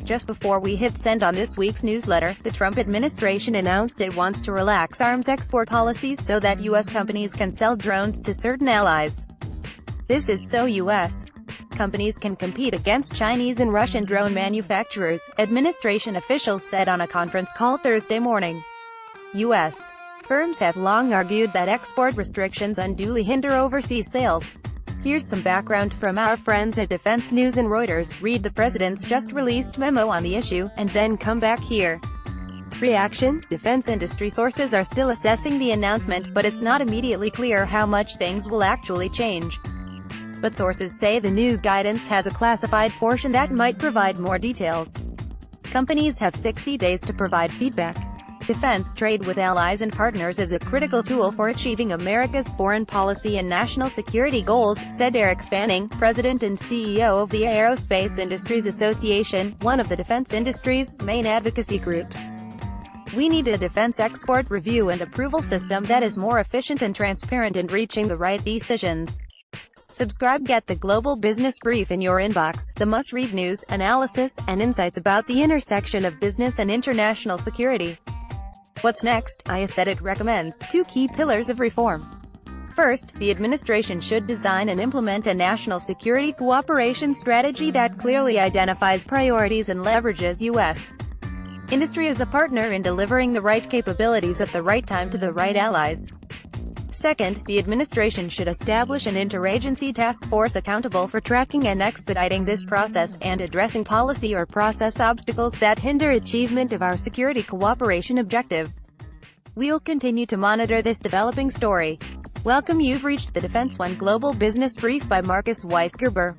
Just before we hit send on this week's newsletter, the Trump administration announced it wants to relax arms export policies so that U.S. companies can sell drones to certain allies. This is so U.S. companies can compete against Chinese and Russian drone manufacturers, administration officials said on a conference call Thursday morning. U.S. firms have long argued that export restrictions unduly hinder overseas sales. Here's some background from our friends at Defense News and Reuters. Read the president's just-released memo on the issue, and then come back here. Reaction: defense industry sources are still assessing the announcement, but it's not immediately clear how much things will actually change. But sources say the new guidance has a classified portion that might provide more details. Companies have 60 days to provide feedback. Defense trade with allies and partners is a critical tool for achieving America's foreign policy and national security goals, said Eric Fanning, president and CEO of the Aerospace Industries Association, one of the defense industry's main advocacy groups. We need a defense export review and approval system that is more efficient and transparent in reaching the right decisions. Subscribe. Get the Global Business Brief in your inbox, the must-read news, analysis, and insights about the intersection of business and international security. What's next? IASEDIT recommends 2 key pillars of reform. First, the administration should design and implement a national security cooperation strategy that clearly identifies priorities and leverages U.S. industry as a partner in delivering the right capabilities at the right time to the right allies. Second, the administration should establish an interagency task force accountable for tracking and expediting this process, and addressing policy or process obstacles that hinder achievement of our security cooperation objectives. We'll continue to monitor this developing story. Welcome. You've reached the Defense One Global Business Brief by Marcus Weisgerber.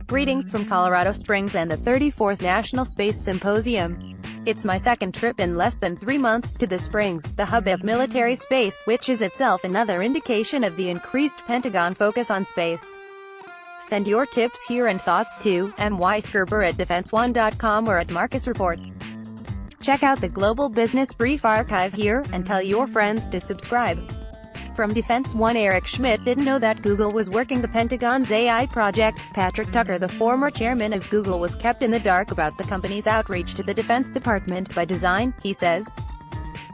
Greetings from Colorado Springs and the 34th National Space Symposium. It's my second trip in less than 3 months to the Springs, the hub of military space, which is itself another indication of the increased Pentagon focus on space. Send your tips here and thoughts to mweisgerber@defenseone.com or at Marcus Reports. Check out the Global Business Brief archive here, and tell your friends to subscribe. From Defense One: Eric Schmidt didn't know that Google was working the Pentagon's AI project. Patrick Tucker, the former chairman of Google, was kept in the dark about the company's outreach to the Defense Department by design, he says.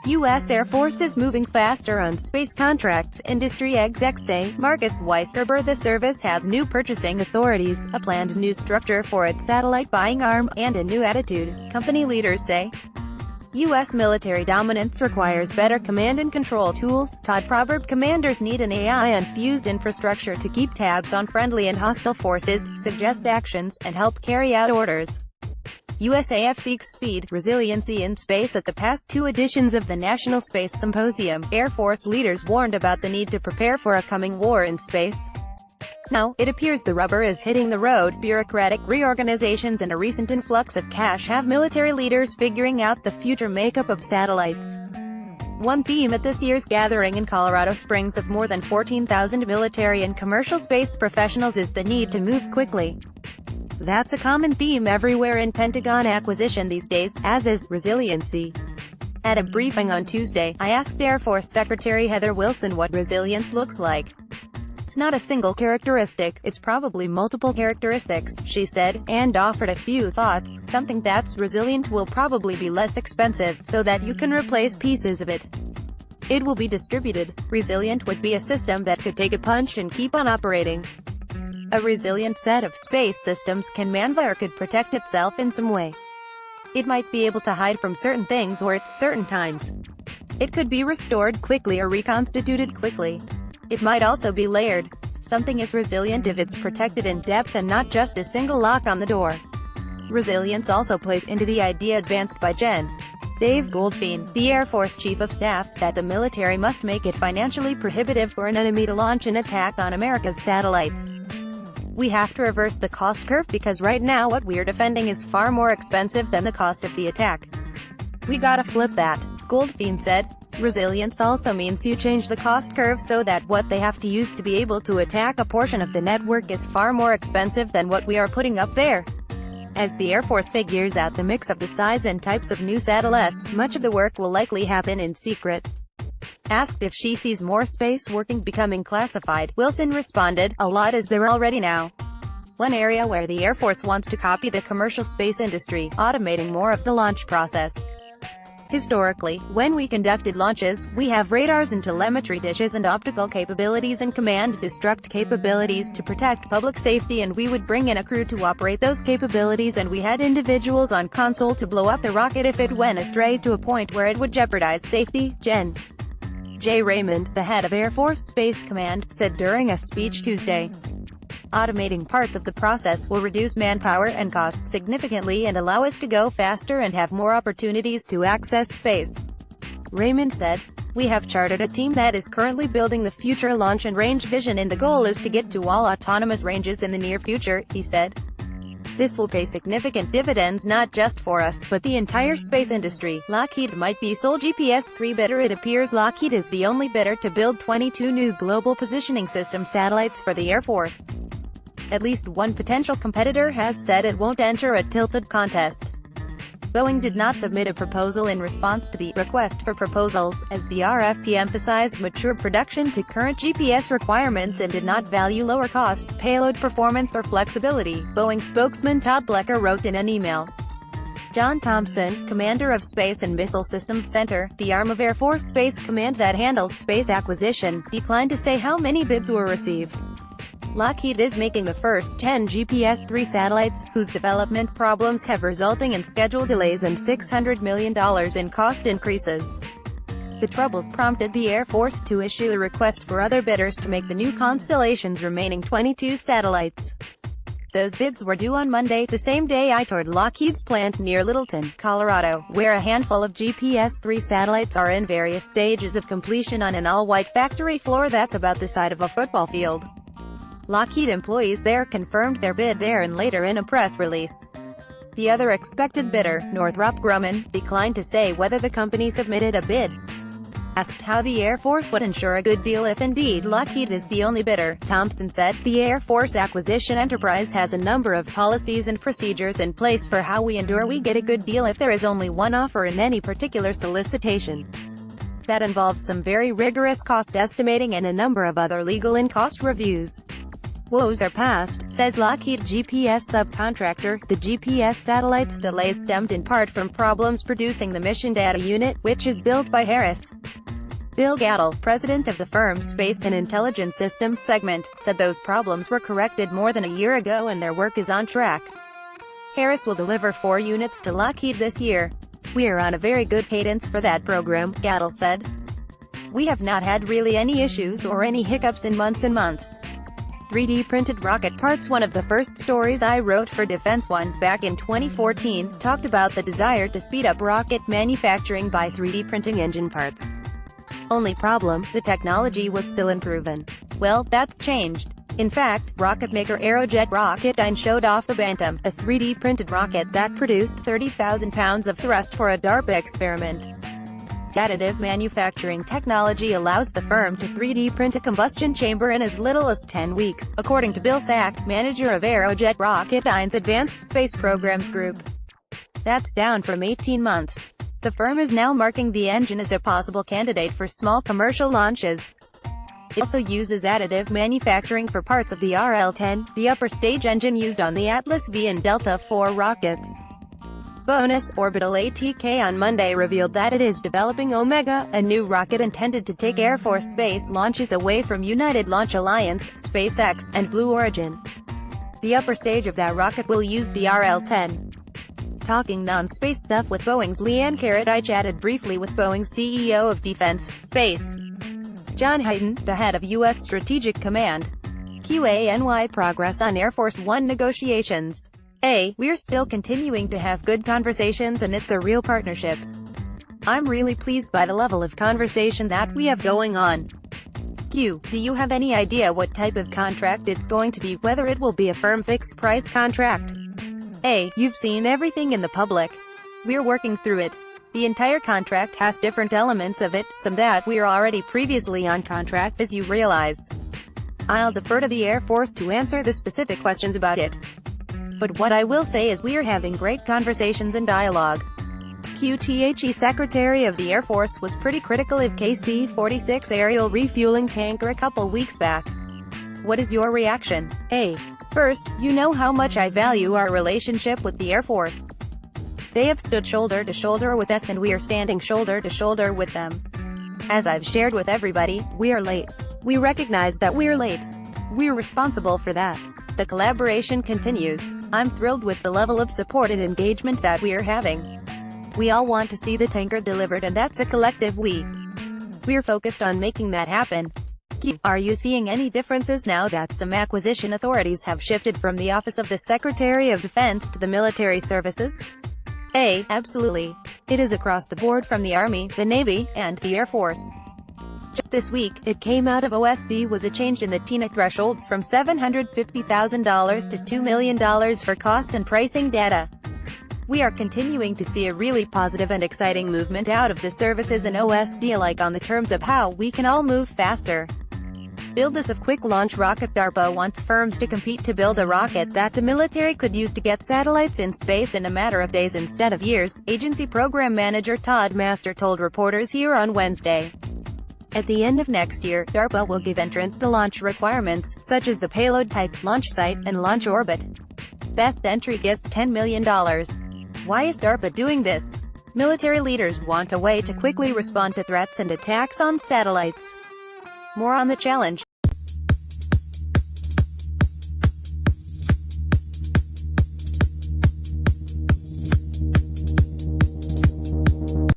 U.S. Air Force is moving faster on space contracts, industry execs say. Marcus Weisgerber: the service has new purchasing authorities, a planned new structure for its satellite buying arm, and a new attitude, company leaders say. U.S. military dominance requires better command and control tools. Todd Proverb: commanders need an AI-infused infrastructure to keep tabs on friendly and hostile forces, suggest actions, and help carry out orders. USAF seeks speed, resiliency in space. At the past 2 editions of the National Space Symposium, Air Force leaders warned about the need to prepare for a coming war in space. Now, it appears the rubber is hitting the road. Bureaucratic reorganizations and a recent influx of cash have military leaders figuring out the future makeup of satellites. One theme at this year's gathering in Colorado Springs of more than 14,000 military and commercial space professionals is the need to move quickly. That's a common theme everywhere in Pentagon acquisition these days, as is resiliency. At a briefing on Tuesday, I asked Air Force Secretary Heather Wilson what resilience looks like. It's not a single characteristic, it's probably multiple characteristics, she said, and offered a few thoughts. Something that's resilient will probably be less expensive, so that you can replace pieces of it. It will be distributed. Resilient would be a system that could take a punch and keep on operating. A resilient set of space systems can maneuver or could protect itself in some way. It might be able to hide from certain things or at certain times. It could be restored quickly or reconstituted quickly. It might also be layered. Something is resilient if it's protected in depth and not just a single lock on the door. Resilience also plays into the idea advanced by Gen. Dave Goldfein, the Air Force Chief of Staff, that the military must make it financially prohibitive for an enemy to launch an attack on America's satellites. We have to reverse the cost curve because right now what we're defending is far more expensive than the cost of the attack. We gotta flip that, Goldfein said. Resilience also means you change the cost curve so that what they have to use to be able to attack a portion of the network is far more expensive than what we are putting up there. As the Air Force figures out the mix of the size and types of new satellites, much of the work will likely happen in secret. Asked if she sees more space working becoming classified, Wilson responded, "A lot is there already now. one area where the Air Force wants to copy the commercial space industry, automating more of the launch process. Historically, when we conducted launches, we have radars and telemetry dishes and optical capabilities and command-destruct capabilities to protect public safety, and we would bring in a crew to operate those capabilities, and we had individuals on console to blow up the rocket if it went astray to a point where it would jeopardize safety, Gen. J. Raymond, the head of Air Force Space Command, said during a speech Tuesday. Automating parts of the process will reduce manpower and cost significantly and allow us to go faster and have more opportunities to access space. Raymond said, "We have chartered a team that is currently building the future launch and range vision, and the goal is to get to all autonomous ranges in the near future," he said. "This will pay significant dividends not just for us, but the entire space industry." Lockheed might be sole GPS-3 bidder. It appears Lockheed is the only bidder to build 22 new Global Positioning System satellites for the Air Force. At least one potential competitor has said it won't enter a tilted contest. Boeing did not submit a proposal in response to the request for proposals, as the RFP emphasized mature production to current GPS requirements and did not value lower cost, payload performance or flexibility, Boeing spokesman Todd Blecker wrote in an email. John Thompson, commander of Space and Missile Systems Center, the arm of Air Force Space Command that handles space acquisition, declined to say how many bids were received. Lockheed is making the first 10 GPS-3 satellites, whose development problems have resulting in schedule delays and $600 million in cost increases. The troubles prompted the Air Force to issue a request for other bidders to make the new constellation's remaining 22 satellites. Those bids were due on Monday, the same day I toured Lockheed's plant near Littleton, Colorado, where a handful of GPS-3 satellites are in various stages of completion on an all-white factory floor that's about the size of a football field. Lockheed employees there confirmed their bid there and later in a press release. The other expected bidder, Northrop Grumman, declined to say whether the company submitted a bid. Asked how the Air Force would ensure a good deal if indeed Lockheed is the only bidder, Thompson said, "The Air Force acquisition enterprise has a number of policies and procedures in place for how we ensure we get a good deal if there is only one offer in any particular solicitation. That involves some very rigorous cost estimating and a number of other legal and cost reviews. Woes are past," says Lockheed GPS subcontractor. The GPS satellites' delays stemmed in part from problems producing the Mission Data Unit, which is built by Harris. Bill Gattel, president of the firm's Space and Intelligence Systems segment, said those problems were corrected more than a year ago and their work is on track. Harris will deliver 4 units to Lockheed this year. "We're on a very good cadence for that program," Gattel said. "We have not had really any issues or any hiccups in months and months." 3D printed rocket parts. One of the first stories I wrote for Defense One, back in 2014, talked about the desire to speed up rocket manufacturing by 3D printing engine parts. Only problem, the technology was still unproven. Well, that's changed. In fact, rocket maker Aerojet Rocketdyne showed off the Bantam, a 3D printed rocket that produced 30,000 pounds of thrust for a DARPA experiment. Additive manufacturing technology allows the firm to 3D print a combustion chamber in as little as 10 weeks, according to Bill Sack, manager of Aerojet Rocketdyne's Advanced Space Programs Group. That's down from 18 months. The firm is now marking the engine as a possible candidate for small commercial launches. It also uses additive manufacturing for parts of the RL-10, the upper stage engine used on the Atlas V and Delta IV rockets. Bonus, Orbital ATK on Monday revealed that it is developing Omega, a new rocket intended to take Air Force space launches away from United Launch Alliance, SpaceX, and Blue Origin. The upper stage of that rocket will use the RL-10. Talking non-space stuff with Boeing's Leanne Carrot, I chatted briefly with Boeing's CEO of Defense, Space, John Hyten, the head of U.S. Strategic Command. QANY progress on Air Force One negotiations. We're still continuing to have good conversations and it's a real partnership. I'm really pleased by the level of conversation that we have going on. Q. Do you have any idea what type of contract it's going to be, whether it will be a firm fixed price contract? You've seen everything in the public. We're working through it. The entire contract has different elements of it, some that we're already previously on contract, as you realize. I'll defer to the Air Force to answer the specific questions about it. But what I will say is we're having great conversations and dialogue. QTHE Secretary of the Air Force was pretty critical of KC-46 aerial refueling tanker a couple weeks back. What is your reaction? First, you know how much I value our relationship with the Air Force. They have stood shoulder to shoulder with us and we are standing shoulder to shoulder with them. As I've shared with everybody, we are late. We recognize that we're late. We're responsible for that. The collaboration continues. I'm thrilled with the level of support and engagement that we're having. We all want to see the tanker delivered and that's a collective we. We're focused on making that happen. Are you seeing any differences now that some acquisition authorities have shifted from the Office of the Secretary of Defense to the military services? Absolutely. It is across the board from the Army, the Navy, and the Air Force. Just this week, it came out of OSD was a change in the TINA thresholds from $750,000 to $2 million for cost and pricing data. We are continuing to see a really positive and exciting movement out of the services and OSD alike on the terms of how we can all move faster. Build us a quick launch rocket. DARPA wants firms to compete to build a rocket that the military could use to get satellites in space in a matter of days instead of years, agency program manager Todd Master told reporters here on Wednesday. At the end of next year, DARPA will give entrants the launch requirements, such as the payload type, launch site, and launch orbit. Best entry gets $10 million. Why is DARPA doing this? Military leaders want a way to quickly respond to threats and attacks on satellites. More on the challenge.